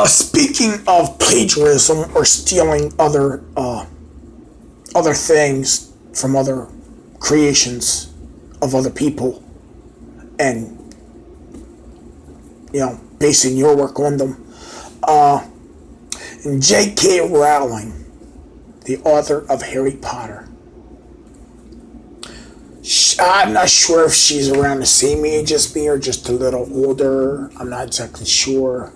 Speaking of plagiarism or stealing other things from other creations of other people, and basing your work on them, J.K. Rowling, the author of Harry Potter. I'm not sure if she's around the same age as me or just a little older. I'm not exactly sure.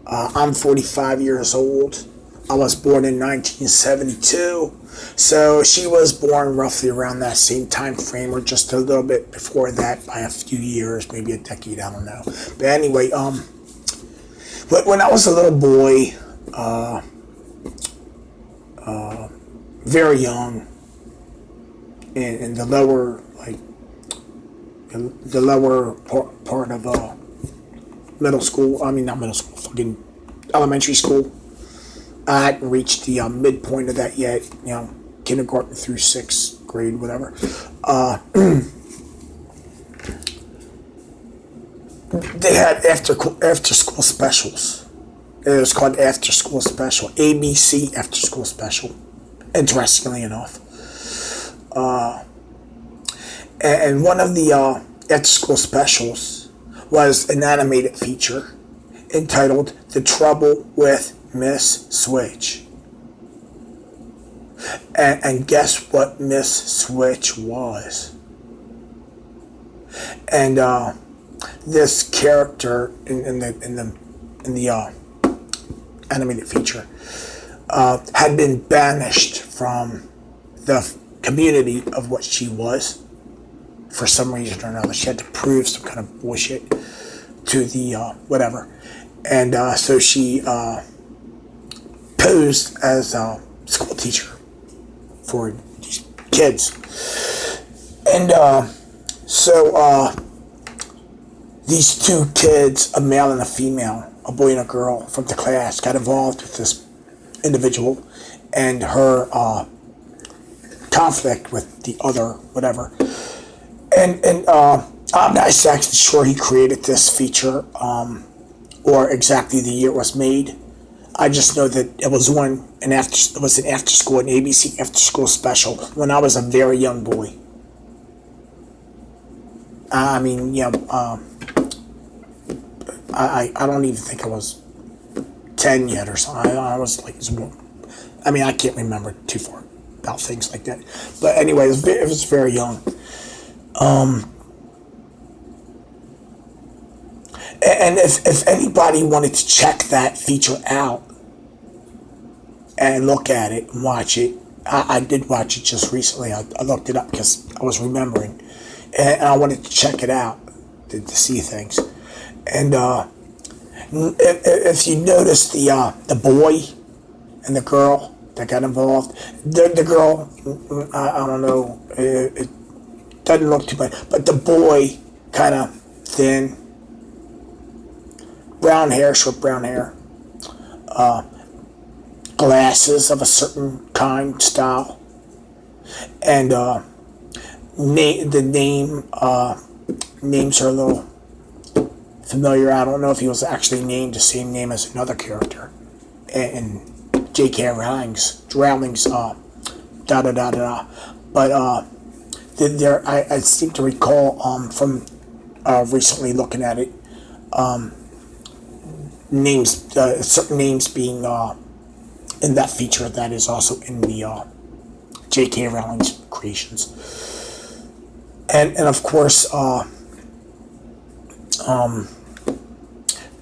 I'm 45 years old. I was born in 1972. So she was born roughly around that same time frame, or just a little bit before that by a few years, maybe a decade, I don't know. But anyway, when I was a little boy, very young, in the lower, like, the lower part of middle school, I mean, not middle school, fucking elementary school. I hadn't reached the midpoint of that yet, kindergarten through 6th grade, whatever. They had after school specials. It was called After School Special, ABC After School Special, interestingly enough. And one of the after school specials was an animated feature entitled The Trouble with Miss Switch. And guess what Miss Switch was? And this character in the animated feature had been banished from the community of what she was for some reason or another. She had to prove some kind of bullshit to the whatever, and so she posed as a school teacher for these kids, and so these two kids, a male and a female, a boy and a girl from the class, got involved with this individual and her conflict with the other whatever, and I'm not exactly sure he created this feature or exactly the year it was made. I just know that it was an after school, an ABC after school special when I was a very young boy. I mean, I don't even think I was 10 yet or something. I was like, I mean, I can't remember too far about things like that. But anyway, it was very young. And if anybody wanted to check that feature out and look at it and watch it, I did watch it just recently. I looked it up because I was remembering, and I wanted to check it out to see things. And if you notice the boy and the girl that got involved, the girl, I don't know, it doesn't look too bad, but the boy, kind of thin, short brown hair, glasses of a certain kind, style, and the names are a little familiar. I don't know if he was actually named the same name as another character in J.K. Rowling's but there I seem to recall from recently looking at it, certain names being in that feature that is also in the J.K. Rowling's creations, and of course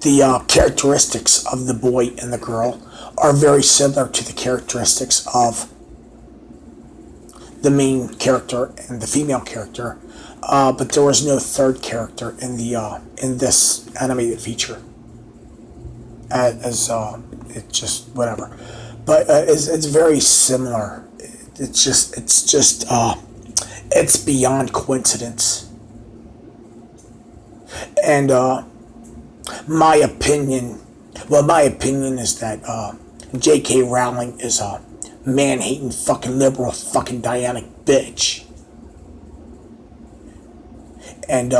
the characteristics of the boy and the girl are very similar to the characteristics of the main character and the female character, but there was no third character in this animated feature. As it just whatever, but it's very similar. It's beyond coincidence. And my opinion is that J.K. Rowling is a man-hating fucking liberal fucking Dianic bitch. And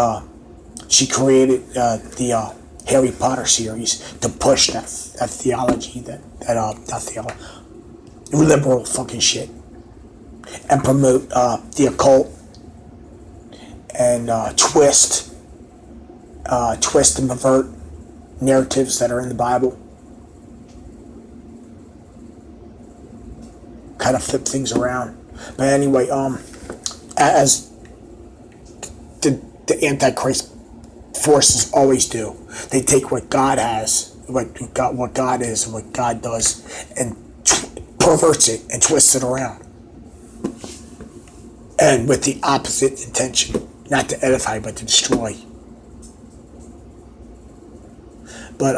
she created the Harry Potter series to push that theology, not theology, liberal fucking shit, and promote the occult and twist and pervert narratives that are in the Bible. Kind of flip things around. But anyway, as the Antichrist forces always do, they take what God has, what God is, and what God does, and perverts it and twists it around, and with the opposite intention, not to edify but to destroy. But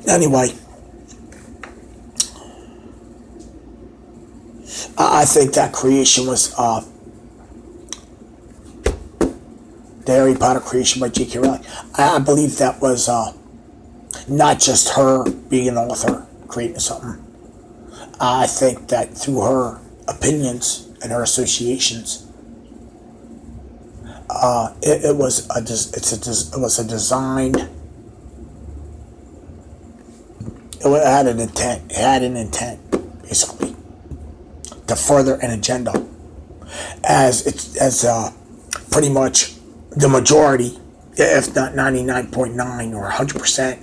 anyway, I think that creation was the Harry Potter creation by J.K. Rowling. I believe that was not just her being an author creating something. I think that through her opinions and her associations, it was a designed. It had an intent. It had an intent, basically, to further an agenda, as pretty much the majority, if not 99.9 or 100%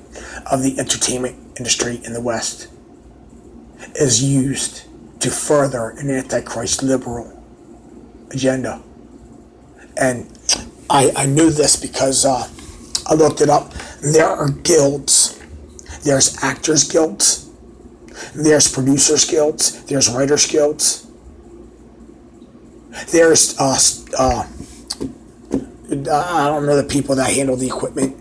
of the entertainment industry in the West is used to further an antichrist liberal agenda. And I knew this because I looked it up. There are guilds. There's actors guilds. There's producers guilds. There's writers guilds. There's I don't know the people that handle the equipment,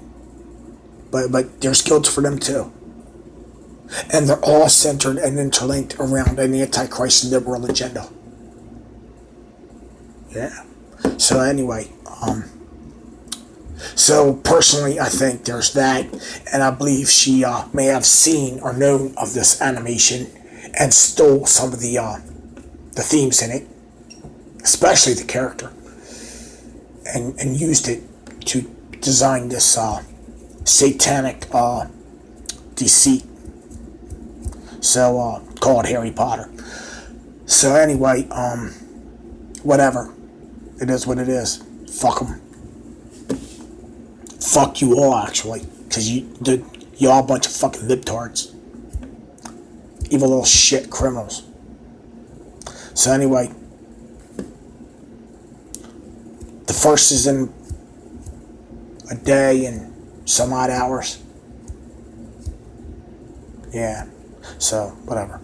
but there's guilds for them too. And they're all centered and interlinked around an antichrist liberal agenda. Yeah. So anyway, so personally, I think there's that, and I believe she may have seen or known of this animation and stole some of the themes in it, especially the character, and used it to design this satanic deceit. So called Harry Potter. So anyway, whatever. It is what it is. Fuck them. Fuck you all, actually, because you're all a bunch of fucking libtards, evil little shit criminals. So anyway, the first is in a day and some odd hours. Yeah, so whatever.